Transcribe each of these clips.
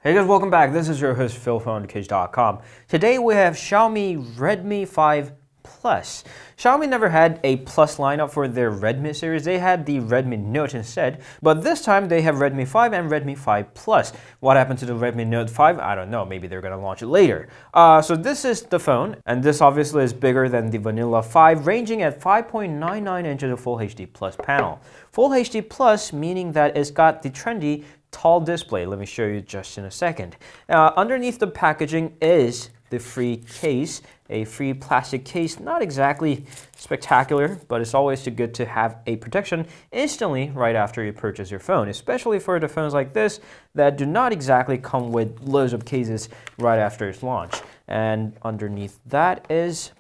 Hey guys, welcome back. This is your host Phil from underKG.com. Today we have Xiaomi Redmi 5 Plus. Xiaomi never had a Plus lineup for their Redmi series. They had the Redmi Note instead, but this time they have Redmi 5 and Redmi 5 Plus. What happened to the Redmi Note 5? I don't know. Maybe they're going to launch it later. So this is the phone, and this obviously is bigger than the vanilla 5, ranging at 5.99 inches of Full HD Plus panel. Full HD Plus meaning that it's got the trendy tall display. Let me show you just in a second. Underneath the packaging is the free case, a free plastic case. Not exactly spectacular, but it's always good to have a protection instantly right after you purchase your phone, especially for the phones like this that do not exactly come with loads of cases right after its launch. And underneath that is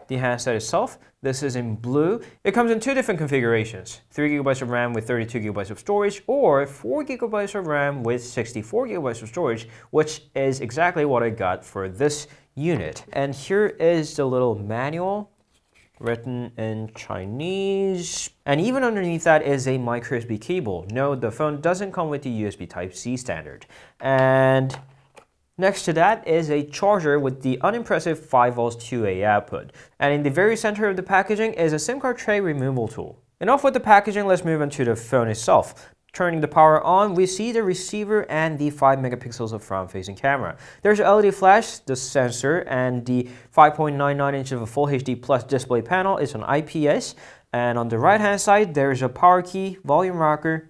the handset itself. This is in blue. It comes in two different configurations, 3GB of RAM with 32GB of storage, or 4GB of RAM with 64GB of storage, which is exactly what I got for this unit. And here is the little manual written in Chinese. And even underneath that is a micro USB cable. No, the phone doesn't come with the USB Type-C standard. And next to that is a charger with the unimpressive 5V 2A output. And in the very center of the packaging is a SIM card tray removal tool. Enough with the packaging, let's move on to the phone itself. Turning the power on, we see the receiver and the 5 megapixels of front-facing camera. There's an LED flash, the sensor, and the 5.99 inches of a Full HD Plus display panel is an IPS. And on the right-hand side, there's a power key, volume rocker,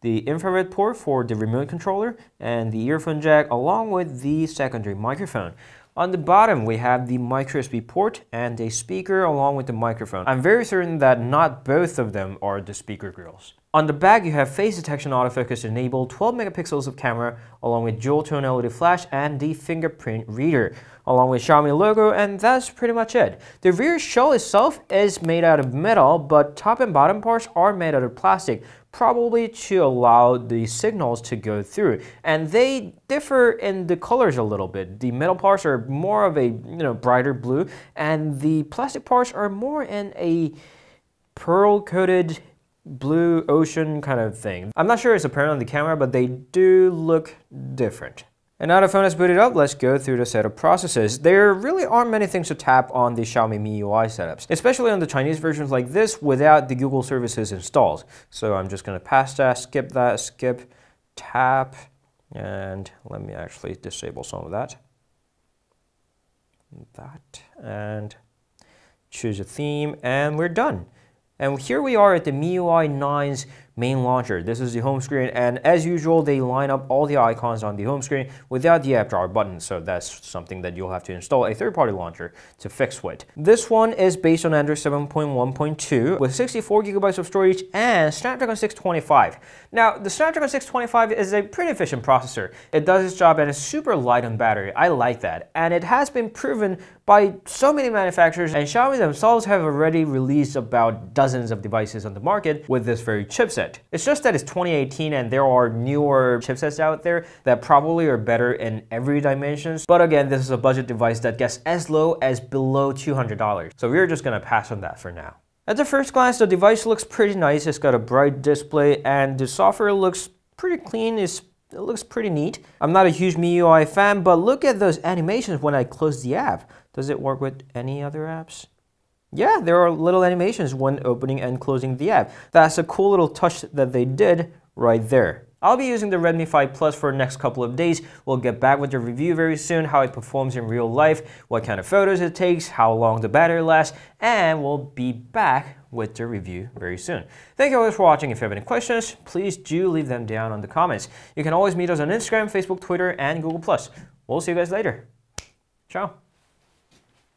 the infrared port for the remote controller, and the earphone jack along with the secondary microphone. On the bottom we have the micro USB port and a speaker along with the microphone. I'm very certain that not both of them are the speaker grills. On the back you have face detection autofocus enabled, 12 megapixels of camera along with dual tone LED flash and the fingerprint reader along with Xiaomi logo, and that's pretty much it. The rear shell itself is made out of metal, but top and bottom parts are made out of plastic, probably to allow the signals to go through. And they differ in the colors a little bit. The metal parts are more of a brighter blue, and the plastic parts are more in a pearl-coated blue ocean kind of thing. I'm not sure it's apparent on the camera, but they do look different. And now the phone is booted up, let's go through the setup processes. There really aren't many things to tap on the Xiaomi MIUI setups, especially on the Chinese versions like this without the Google services installed. So I'm just going to pass that, skip, tap, and let me actually disable some of that. And choose a theme, and we're done. And here we are at the MIUI 9's main launcher. This is the home screen, and as usual, they line up all the icons on the home screen without the app drawer button, so that's something that you'll have to install a third-party launcher to fix with. This one is based on Android 7.1.2 with 64GB of storage and Snapdragon 625. Now, the Snapdragon 625 is a pretty efficient processor. It does its job and is super light on battery. I like that, and it has been proven by so many manufacturers, and Xiaomi themselves have already released about dozens of devices on the market with this very chipset. It's just that it's 2018 and there are newer chipsets out there that probably are better in every dimension. But again, this is a budget device that gets as low as below $200. So we're just gonna pass on that for now. At the first glance, the device looks pretty nice. It's got a bright display and the software looks pretty clean. It looks pretty neat. I'm not a huge MIUI fan, but look at those animations when I close the app. Does it work with any other apps? Yeah, there are little animations when opening and closing the app. That's a cool little touch that they did right there. I'll be using the Redmi 5 Plus for the next couple of days. We'll get back with the review very soon, how it performs in real life, what kind of photos it takes, how long the battery lasts, and we'll be back with the review very soon. Thank you always for watching. If you have any questions, please do leave them down in the comments. You can always meet us on Instagram, Facebook, Twitter, and Google+. We'll see you guys later. Ciao.